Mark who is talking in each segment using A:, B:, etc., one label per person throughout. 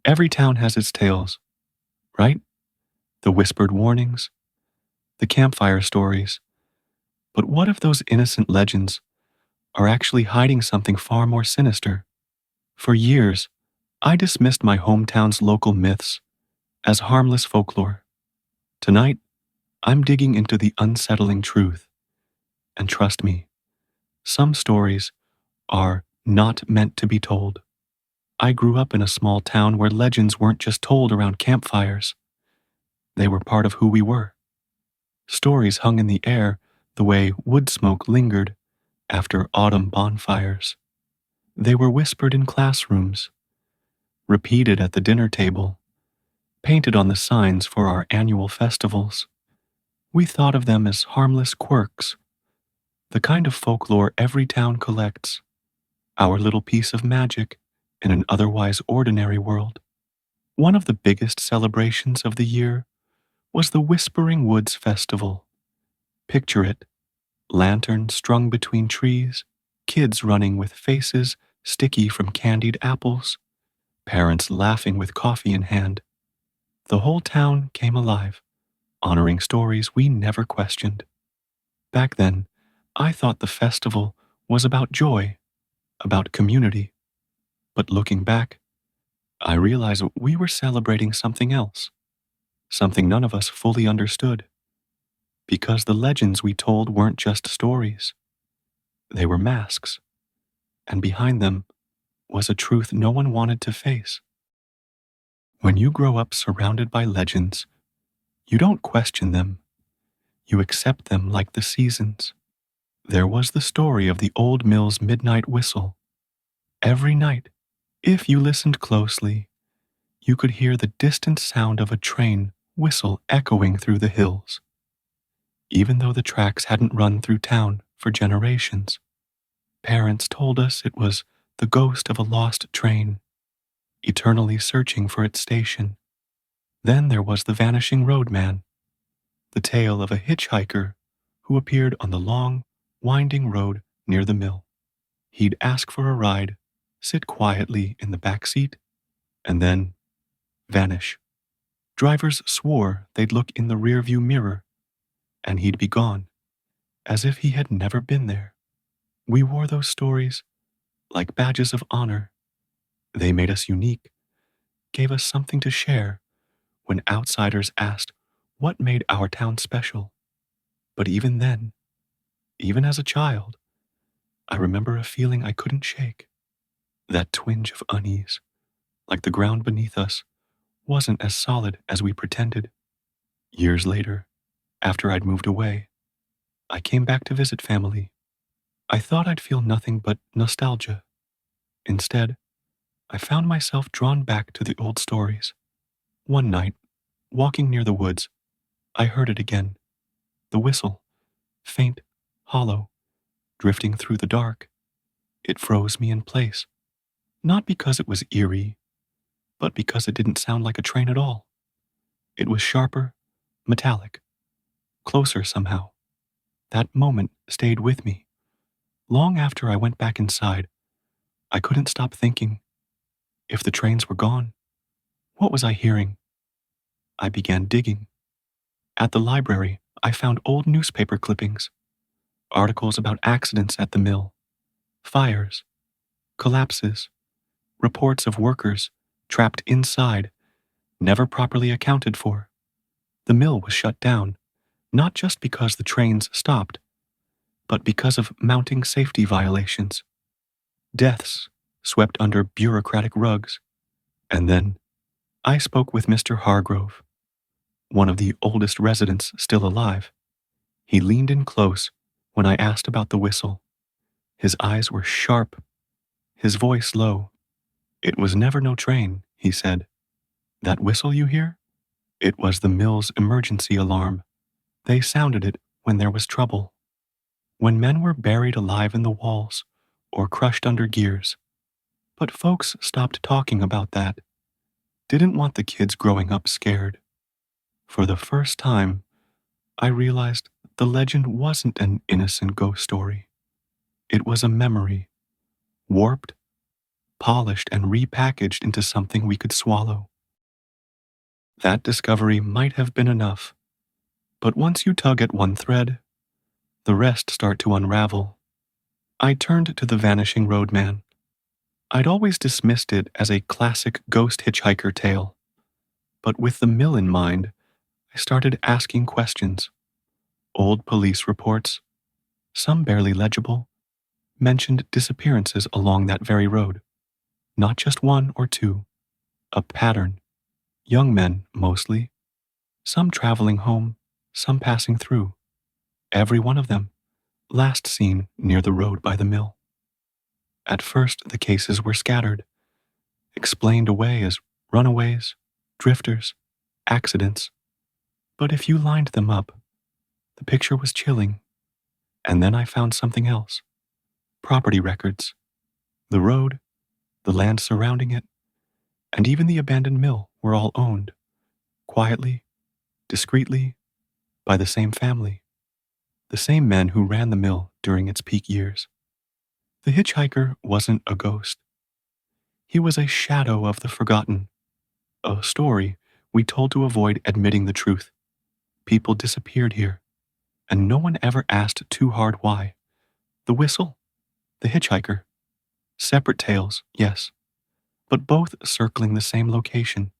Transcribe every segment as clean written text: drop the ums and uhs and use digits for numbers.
A: Every town has its tales, right? The whispered warnings, the campfire stories. But what if those innocent legends are actually hiding something far more sinister? For years, I dismissed my hometown's local myths as harmless folklore. Tonight, I'm digging into the unsettling truth. And trust me, some stories are not meant to be told. I grew up in a small town where legends weren't just told around campfires, they were part of who we were. Stories hung in the air the way wood smoke lingered after autumn bonfires. They were whispered in classrooms, repeated at the dinner table, painted on the signs for our annual festivals. We thought of them as harmless quirks, the kind of folklore every town collects, our little piece of magic in an otherwise ordinary world. One of the biggest celebrations of the year was the Whispering Woods Festival. Picture it: lanterns strung between trees, kids running with faces sticky from candied apples, parents laughing with coffee in hand. The whole town came alive, honoring stories we never questioned. Back then, I thought the festival was about joy, about community. But looking back, I realize we were celebrating something else, something none of us fully understood. Because the legends we told weren't just stories, they were masks, and behind them was a truth no one wanted to face. When you grow up surrounded by legends, you don't question them, you accept them like the seasons. There was the story of the old mill's midnight whistle. Every night, if you listened closely, you could hear the distant sound of a train whistle echoing through the hills. Even though the tracks hadn't run through town for generations, parents told us it was the ghost of a lost train, eternally searching for its station. Then there was the Vanishing Road Man, the tale of a hitchhiker who appeared on the long, winding road near the mill. He'd ask for a ride, sit quietly in the back seat, and then vanish. Drivers swore they'd look in the rearview mirror, and he'd be gone, as if he had never been there. We wore those stories like badges of honor. They made us unique, gave us something to share when outsiders asked what made our town special. But even then, even as a child, I remember a feeling I couldn't shake. That twinge of unease, like the ground beneath us wasn't as solid as we pretended. Years later, after I'd moved away, I came back to visit family. I thought I'd feel nothing but nostalgia. Instead, I found myself drawn back to the old stories. One night, walking near the woods, I heard it again. The whistle, faint, hollow, drifting through the dark. It froze me in place, not because it was eerie, but because it didn't sound like a train at all. It was sharper, metallic, closer somehow. That moment stayed with me. Long after I went back inside, I couldn't stop thinking, if the trains were gone, what was I hearing? I began digging. At the library, I found old newspaper clippings, articles about accidents at the mill, fires, collapses, reports of workers trapped inside, never properly accounted for. The mill was shut down, not just because the trains stopped, but because of mounting safety violations. Deaths swept under bureaucratic rugs. And then I spoke with Mr. Hargrove, one of the oldest residents still alive. He leaned in close when I asked about the whistle. His eyes were sharp, his voice low. "It was never no train," he said. "That whistle you hear? It was the mill's emergency alarm. They sounded it when there was trouble, when men were buried alive in the walls or crushed under gears. But folks stopped talking about that, didn't want the kids growing up scared. For the first time, I realized the legend wasn't an innocent ghost story. It was a memory, warped polished and repackaged into something we could swallow. That discovery might have been enough, but once you tug at one thread, the rest start to unravel. I turned to the Vanishing Road Man. I'd always dismissed it as a classic ghost hitchhiker tale, but with the mill in mind, I started asking questions. Old police reports, some barely legible, mentioned disappearances along that very road. Not just one or two, a pattern. Young men, mostly. Some traveling home, some passing through. Every one of them, last seen near the road by the mill. At first, the cases were scattered, explained away as runaways, drifters, accidents. But if you lined them up, the picture was chilling. And then I found something else. Property records. The road, the land surrounding it, and even the abandoned mill were all owned, quietly, discreetly, by the same family, the same men who ran the mill during its peak years. The hitchhiker wasn't a ghost. He was a shadow of the forgotten, a story we told to avoid admitting the truth. People disappeared here, and no one ever asked too hard why. The whistle, the hitchhiker. Separate tales, yes, but both circling the same location,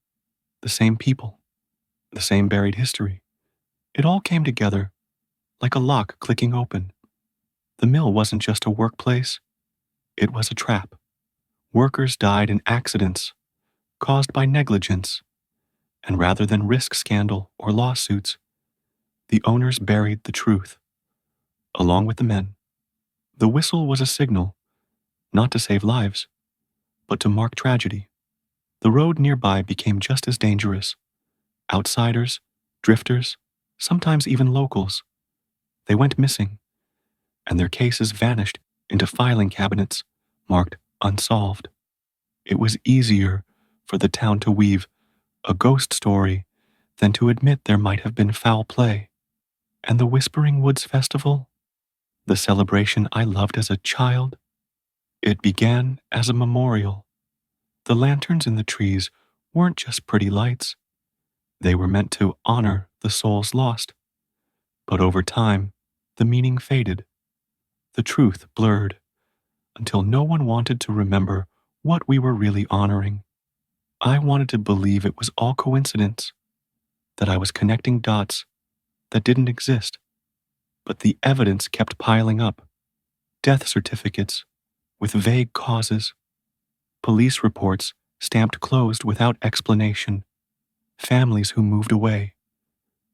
A: the same people, the same buried history. It all came together, like a lock clicking open. The mill wasn't just a workplace, it was a trap. Workers died in accidents caused by negligence, and rather than risk scandal or lawsuits, the owners buried the truth, along with the men. The whistle was a signal, not to save lives, but to mark tragedy. The road nearby became just as dangerous. Outsiders, drifters, sometimes even locals. They went missing, and their cases vanished into filing cabinets marked unsolved. It was easier for the town to weave a ghost story than to admit there might have been foul play. And the Whispering Woods Festival, the celebration I loved as a child, it began as a memorial. The lanterns in the trees weren't just pretty lights. They were meant to honor the souls lost. But over time, the meaning faded. The truth blurred, until no one wanted to remember what we were really honoring. I wanted to believe it was all coincidence, that I was connecting dots that didn't exist. But the evidence kept piling up. Death certificates with vague causes, police reports stamped closed without explanation, families who moved away,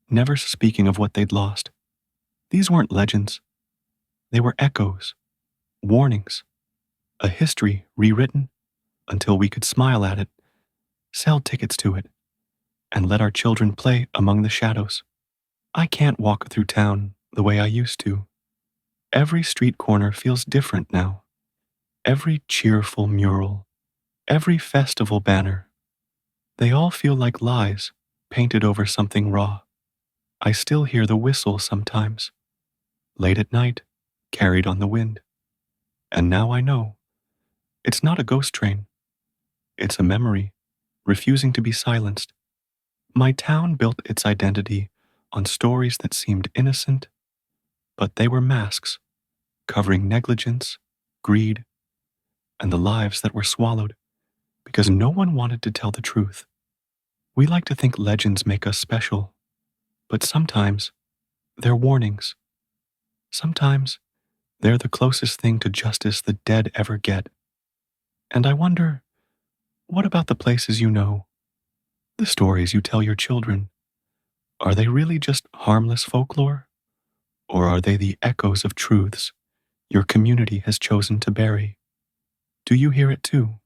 A: never speaking of what they'd lost. These weren't legends. They were echoes, warnings, a history rewritten until we could smile at it, sell tickets to it, and let our children play among the shadows. I can't walk through town the way I used to. Every street corner feels different now. Every cheerful mural, every festival banner, they all feel like lies painted over something raw. I still hear the whistle sometimes, late at night, carried on the wind. And now I know, it's not a ghost train. It's a memory, refusing to be silenced. My town built its identity on stories that seemed innocent, but they were masks, covering negligence, greed, and the lives that were swallowed because no one wanted to tell the truth. We like to think legends make us special, but sometimes they're warnings. Sometimes they're the closest thing to justice the dead ever get. And I wonder, what about the places you know, the stories you tell your children? Are they really just harmless folklore? Or are they the echoes of truths your community has chosen to bury? Do you hear it too?